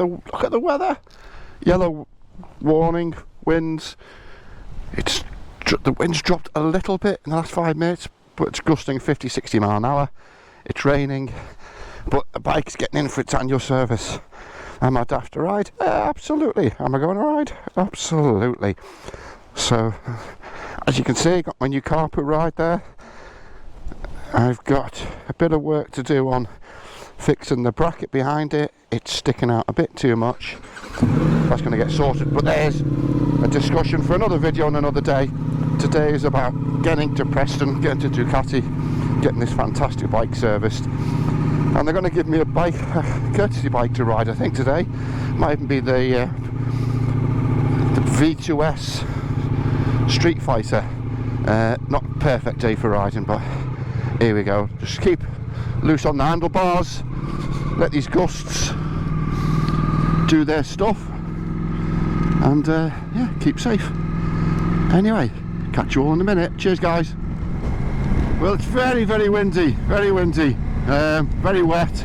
at the weather. Yellow warning, winds. The wind's dropped a little bit in the last 5 minutes, but it's gusting 50-60 mile an hour. It's raining, but the bike's getting in for its annual service. Am I daft to ride? Absolutely. Am I going to ride? Absolutely. So, as you can see, I got my new Carpuride there. I've got a bit of work to do on fixing the bracket behind it. It's sticking out a bit too much. That's going to get sorted, but there's a discussion for another video on another day. Today is about getting to Preston, getting to Ducati, getting this fantastic bike serviced, and they're going to give me a courtesy bike to ride, I think, today. Might even be the V2S Street Fighter. Not a perfect day for riding, but here we go. Just keep loose on the handlebars, let these gusts do their stuff, and yeah, keep safe. Anyway, catch you all in a minute. Cheers, guys. Well, it's very windy, very wet.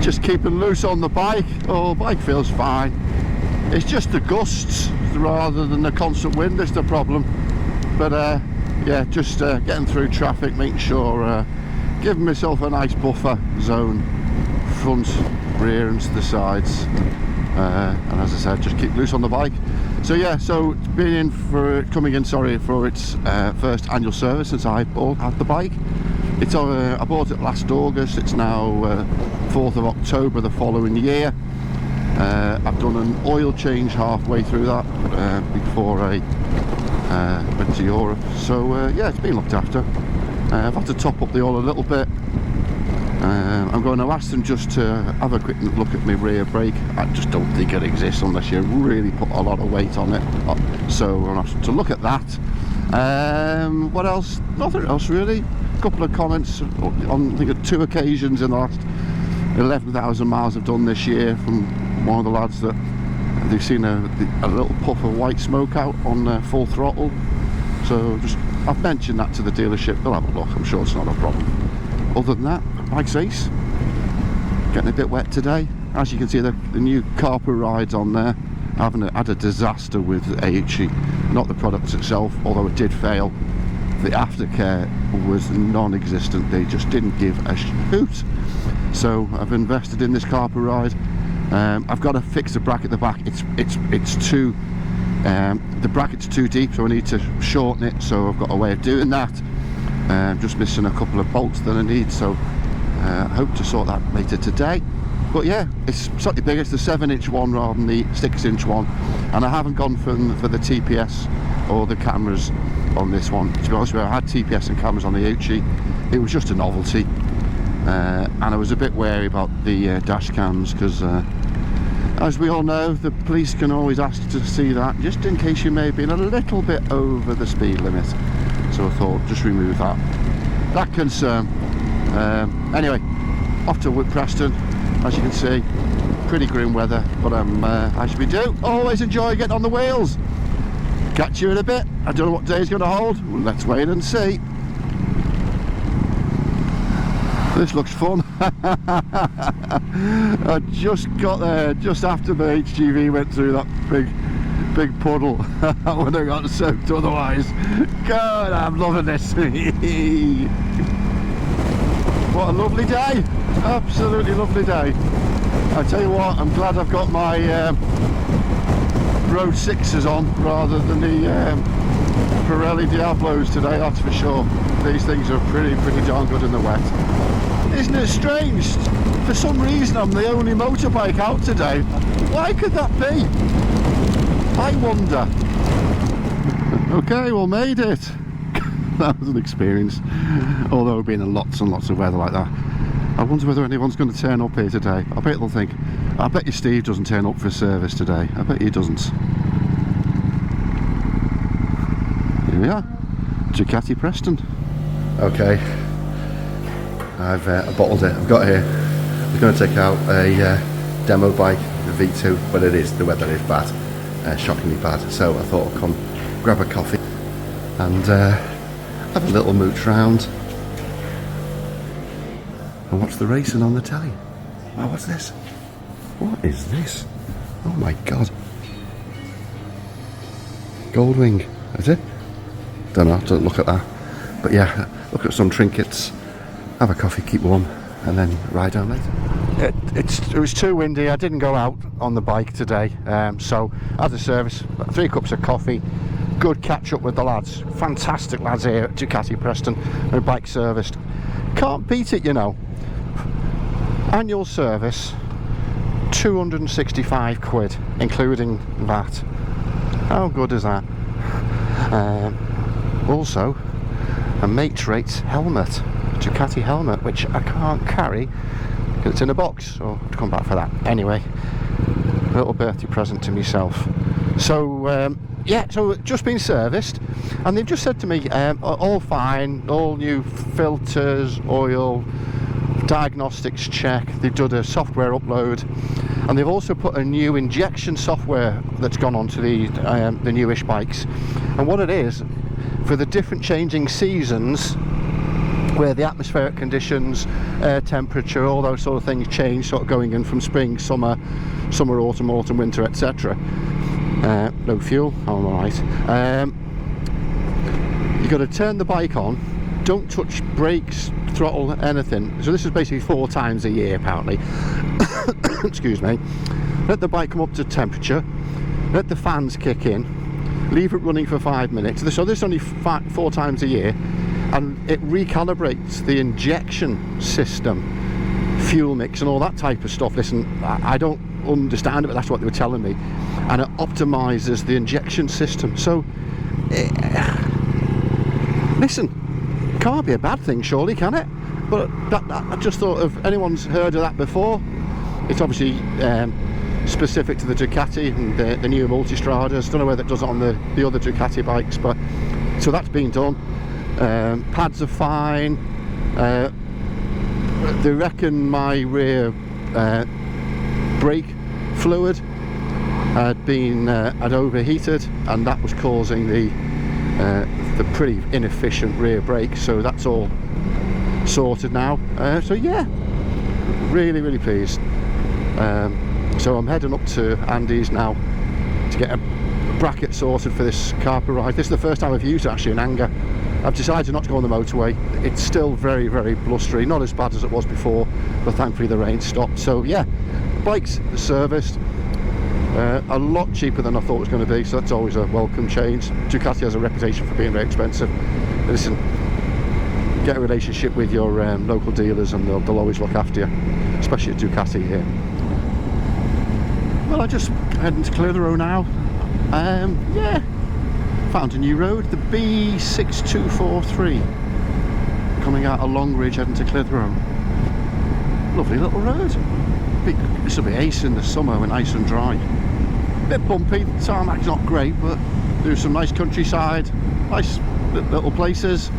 Just keeping loose on the bike. Oh, bike feels fine. It's just the gusts rather than the constant wind that's the problem. But yeah, just getting through traffic, making sure, giving myself a nice buffer zone, front, rear and to the sides. And as I said, just keep loose on the bike. So yeah, so it's been coming in for its first annual service since I had the bike. It's I bought it last August. It's now 4th of October the following year. I've done an oil change halfway through that before I went to Europe. So yeah, it's been looked after. I've had to top up the oil a little bit. I'm going to ask them just to have a quick look at my rear brake. I just don't think it exists unless you really put a lot of weight on it. So I'm going to have to look at that. What else? Nothing else really. A couple of comments on, I think, 2 occasions in the last 11,000 miles I've done this year from one of the lads that they've seen a little puff of white smoke out on full throttle. So just, I've mentioned that to the dealership. They'll have a look. I'm sure it's not a problem. Other than that, bike's ace. Getting a bit wet today. As you can see, the new Carpuride on there. I haven't had a disaster with AHE, not the product itself, although it did fail. The aftercare was non-existent. They just didn't give a hoot. So I've invested in this Carpuride. I've got to fix the bracket at the back. It's too the bracket's too deep, so I need to shorten it. So I've got a way of doing that. Just missing a couple of bolts that I need, so I hope to sort that later today. But yeah, it's slightly bigger. It's the 7-inch one rather than the 6-inch one, and I haven't gone for the TPS or the cameras on this one. To be honest with you, I had TPS and cameras on the HE. It was just a novelty, and I was a bit wary about the dash cams because, as we all know, the police can always ask to see that, just in case you may have been a little bit over the speed limit. So I thought, just remove that concern. Anyway, off to Preston. As you can see, pretty grim weather, but as we do, always enjoy getting on the wheels. Catch you in a bit. I don't know what day's going to hold. Well, let's wait and see. This looks fun. I just got there just after the HGV went through that big puddle. I would have got soaked otherwise. God, I'm loving this. What a lovely day. Absolutely lovely day. I tell you what, I'm glad I've got my Road 6s on rather than the Pirelli Diablos today, that's for sure. These things are pretty darn good in the wet. Isn't it strange? For some reason I'm the only motorbike out today. Why could that be? I wonder. Okay, well, made it. That was an experience. Although we've been in lots and lots of weather like that. I wonder whether anyone's going to turn up here today. I bet they'll think, I bet you Steve doesn't turn up for service today. I bet he doesn't. Here we are, Ducati Preston. Okay, I've bottled it. I've got here. I was going to take out a demo bike, the V2, but the weather is bad, shockingly bad. So I thought I'd come grab a coffee and have a little mooch round and watch the racing on the telly. Oh, what's this? What is this? Oh my god. Goldwing, is it? Don't know, don't look at that. But yeah, look at some trinkets, have a coffee, keep warm, and then ride home later. It was too windy, I didn't go out on the bike today, so at the service, 3 cups of coffee, good catch up with the lads, fantastic lads here at Ducati Preston, and bike serviced. Can't beat it, you know. Annual service, 265 quid, including VAT. How good is that? Also, a mate's rates helmet, Ducati helmet, which I can't carry because it's in a box, so I'll come back for that. Anyway, a little birthday present to myself. So, yeah, so just been serviced, and they've just said to me, all fine, all new filters, oil, diagnostics check. They've done a software upload, and they've also put a new injection software that's gone onto the newish bikes. And what it is, for the different changing seasons, where the atmospheric conditions, air temperature, all those sort of things change, sort of going in from spring, summer, autumn, winter, etc. No fuel, all right. You've got to turn the bike on, don't touch brakes, throttle, anything. So this is basically 4 times a year apparently. Excuse me. Let the bike come up to temperature, let the fans kick in, leave it running for 5 minutes. So this is only 4 times a year, and it recalibrates the injection system, fuel mix and all that type of stuff. Listen, I don't understand it, but that's what they were telling me. And it optimises the injection system. So listen, can't be a bad thing surely, can it? But I just thought, if anyone's heard of that before, it's obviously specific to the Ducati and the new Multistradas. Don't know whether it does it on the other Ducati bikes, but so that's been done. Pads are fine. They reckon my rear brake fluid had overheated, and that was causing the pretty inefficient rear brake. So that's all sorted now. So yeah, really pleased. So I'm heading up to Andy's now to get a bracket sorted for this Carpuride. This is the first time I've used it actually in anger. I've decided not to go on the motorway. It's still very blustery, not as bad as it was before, but thankfully the rain stopped. So yeah, bike's serviced, a lot cheaper than I thought it was going to be, so that's always a welcome change. Ducati has a reputation for being very expensive. Listen, get a relationship with your local dealers and they'll always look after you, especially at Ducati here. Well, I just heading to Clitheroe now. Yeah, found a new road, the B6243, coming out of Longridge heading to Clitheroe. Lovely little road. This will be ace in the summer when nice and dry. Bit bumpy, the tarmac's not great, but there's some nice countryside, nice little places,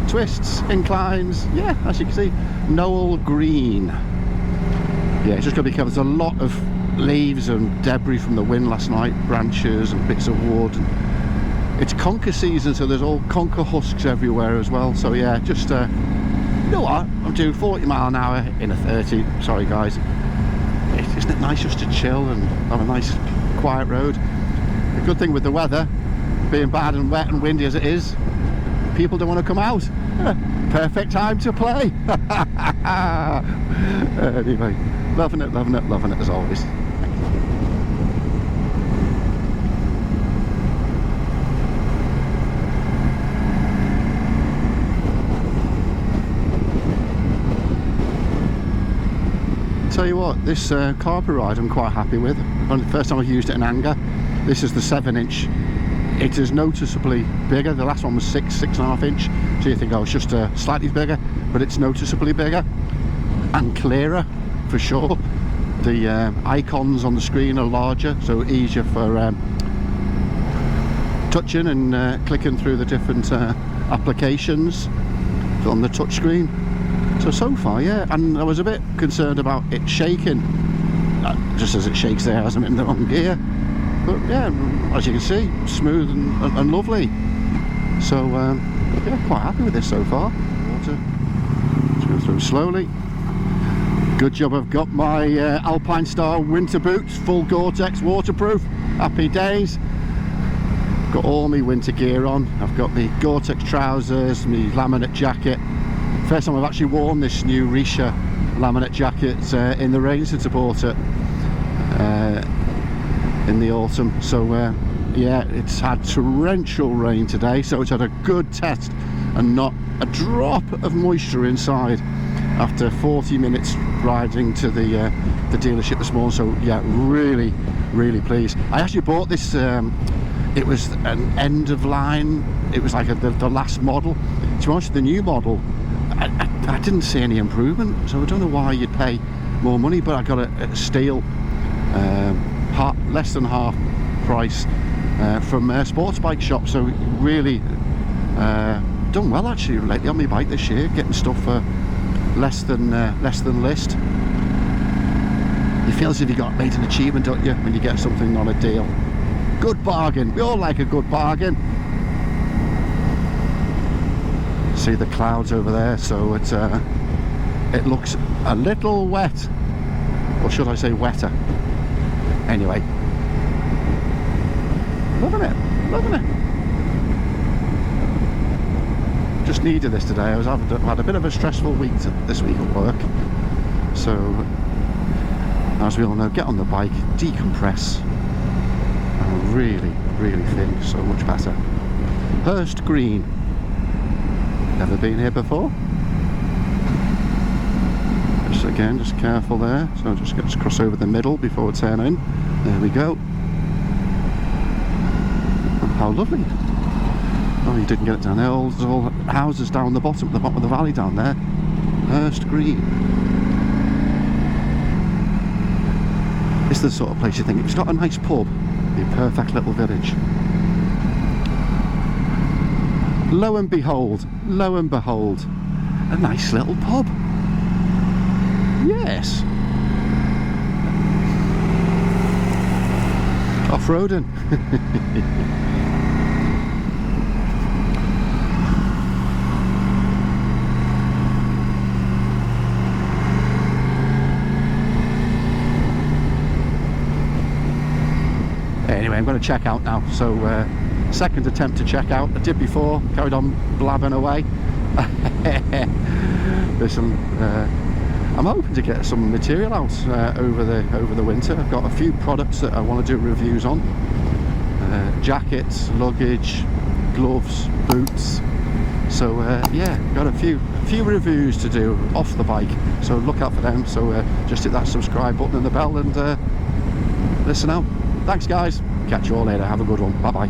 twists, inclines. Yeah, as you can see, Noel Green. Yeah, it's just got to be careful. There's a lot of leaves and debris from the wind last night, branches and bits of wood. It's conker season, so there's all conker husks everywhere as well. So yeah, just you know what, I'm doing 40 mile an hour in a 30. Sorry guys, isn't it nice just to chill and have a nice quiet road? The good thing with the weather being bad and wet and windy as it is, people don't want to come out. Perfect time to play. Anyway, loving it as always. Tell you what, this Carpuride I'm quite happy with. The first time I've used it in anger. This is the 7-inch. It is noticeably bigger. The last one was 6.5 inch. So you think, oh, it's just slightly bigger, but it's noticeably bigger and clearer for sure. The icons on the screen are larger, so easier for touching and clicking through the different applications on the touch screen. So far, yeah, and I was a bit concerned about it shaking, just as it shakes there as I'm in the wrong gear, but yeah, as you can see, smooth and lovely. So yeah, quite happy with this so far. Water, just go through slowly. Good job I've got my Alpine Star winter boots, full Gore-Tex waterproof. Happy days. Got all my winter gear on. I've got my Gore-Tex trousers, my laminate jacket. First time I've actually worn this new Risha laminate jacket in the rain since I bought it in the autumn. So yeah, it's had torrential rain today, so it's had a good test and not a drop of moisture inside after 40 minutes riding to the dealership this morning. So yeah, really pleased. I actually bought this, it was an end of line, it was like the last model. To be honest, the new model, I didn't see any improvement, so I don't know why you'd pay more money, but I got a steal, less than half price from a sports bike shop. So really done well actually lately on my bike this year, getting stuff for less than list. You feel as if you made an achievement, don't you, when you get something on a deal. Good bargain. We all like a good bargain. See the clouds over there, so it looks a little wet, or should I say wetter. Anyway, loving it. Just needed this today. I've had a bit of a stressful week this week at work, so as we all know, get on the bike, decompress, and really feel so much better. Hurst Green, never been here before. Just careful there, so just cross over the middle before we turn in. There we go. Oh, how lovely. Oh, you didn't get it down there. There's all houses down the bottom of the valley down there. Hurst Green. It's the sort of place you think, if it's got a nice pub, it'd be a perfect little village. Lo and behold, a nice little pub. Yes. Off-roading. Anyway, I'm going to check out now. So second attempt to check out. I did before, carried on blabbing away. Listen, I'm hoping to get some material out over the winter. I've got a few products that I want to do reviews on. Jackets, luggage, gloves, boots. So yeah, got a few reviews to do off the bike. So look out for them. So just hit that subscribe button and the bell and listen out. Thanks guys. Catch you all later. Have a good one. Bye bye.